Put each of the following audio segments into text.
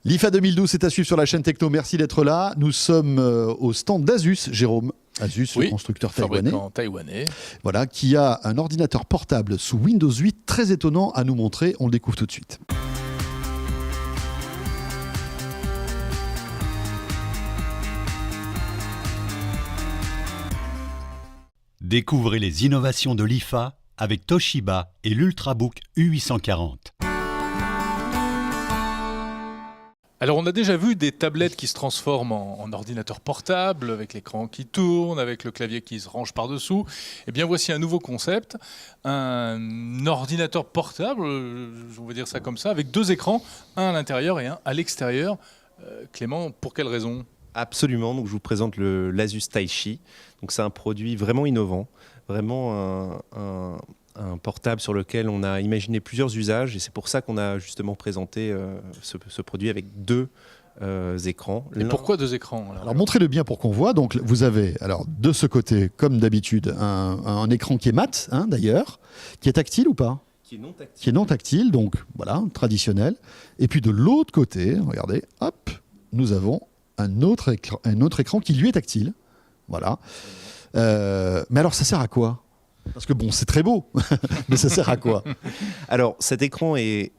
L'IFA 2012, c'est à suivre sur la chaîne Techno. Merci d'être là. Nous sommes au stand d'Asus, Jérôme. Asus, le constructeur taïwanais. Voilà, qui a un ordinateur portable sous Windows 8 très étonnant à nous montrer. On le découvre tout de suite. Découvrez les innovations de l'IFA avec Toshiba et l'Ultrabook U840. Alors on a déjà vu des tablettes qui se transforment en ordinateur portable, avec l'écran qui tourne, avec le clavier qui se range par-dessous. Eh bien voici un nouveau concept, un ordinateur portable, on va dire ça comme ça, avec deux écrans, un à l'intérieur et un à l'extérieur. Clément, pour quelle raison ? Absolument, donc je vous présente l'Asus Taichi. Donc c'est un produit vraiment innovant, vraiment un portable sur lequel on a imaginé plusieurs usages et c'est pour ça qu'on a justement présenté ce produit avec deux écrans. Et pourquoi deux écrans ? Alors montrez-le bien pour qu'on voit. Donc vous avez alors de ce côté, comme d'habitude, un écran qui est mat, d'ailleurs, qui est tactile ou pas ? Qui est non tactile. Qui est non tactile, donc voilà, traditionnel. Et puis de l'autre côté, regardez, hop, nous avons un autre écran qui lui est tactile. Voilà. Mais alors ça sert à quoi ? Parce que bon, c'est très beau, mais ça sert à quoi ? Alors, cet écran est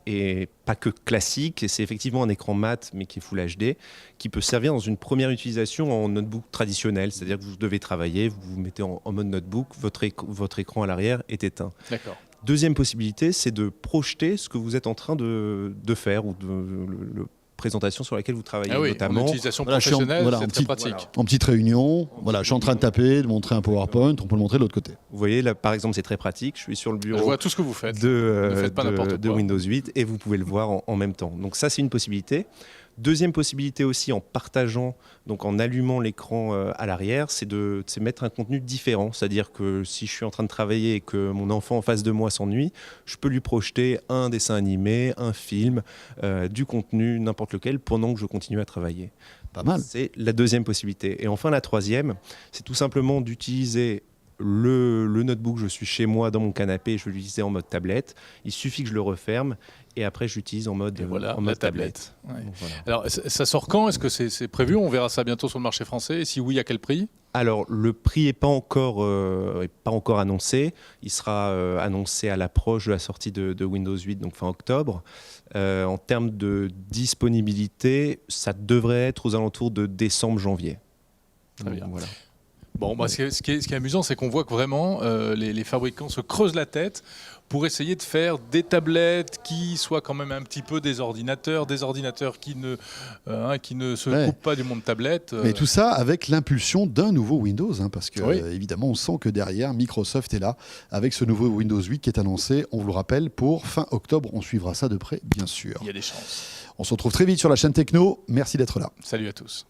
pas que classique, c'est effectivement un écran mat, mais qui est Full HD, qui peut servir dans une première utilisation en notebook traditionnel, c'est-à-dire que vous devez travailler, vous vous mettez en mode notebook, votre écran à l'arrière est éteint. D'accord. Deuxième possibilité, c'est de projeter ce que vous êtes en train de faire ou le présentation sur laquelle vous travaillez, notamment. En utilisation professionnelle, c'est très pratique. Voilà, en petite réunion, voilà, je suis en train de taper, de montrer un PowerPoint, on peut le montrer de l'autre côté. Vous voyez, là, par exemple, c'est très pratique. Je suis sur le bureau. Je vois tout ce que vous faites. Ne faites pas n'importe de quoi. Windows 8 et vous pouvez le voir en même temps. Donc ça, c'est une possibilité. Deuxième possibilité aussi, en partageant, donc en allumant l'écran à l'arrière, c'est de mettre un contenu différent. C'est-à-dire que si je suis en train de travailler et que mon enfant en face de moi s'ennuie, je peux lui projeter un dessin animé, un film, du contenu, n'importe lequel, pendant que je continue à travailler. Pas mal. C'est la deuxième possibilité. Et enfin, la troisième, c'est tout simplement d'utiliser le notebook. Je suis chez moi dans mon canapé, je vais l'utiliser en mode tablette. Il suffit que je le referme. Et après, j'utilise en mode tablette. Ouais. Voilà. Alors, ça sort quand ? Est-ce que c'est prévu ? On verra ça bientôt sur le marché français. Et si oui, à quel prix ? Alors, le prix n'est pas encore annoncé. Il sera annoncé à l'approche de la sortie de Windows 8, donc fin octobre. En termes de disponibilité, ça devrait être aux alentours de décembre-janvier. Très bien. Voilà. Bon, ce qui est amusant, c'est qu'on voit que vraiment les fabricants se creusent la tête pour essayer de faire des tablettes qui soient quand même un petit peu des ordinateurs qui ne se coupent pas du monde tablette. Mais tout ça avec l'impulsion d'un nouveau Windows, parce que évidemment, on sent que derrière, Microsoft est là avec ce nouveau Windows 8 qui est annoncé, on vous le rappelle, pour fin octobre. On suivra ça de près, bien sûr. Il y a des chances. On se retrouve très vite sur la chaîne Techno. Merci d'être là. Salut à tous.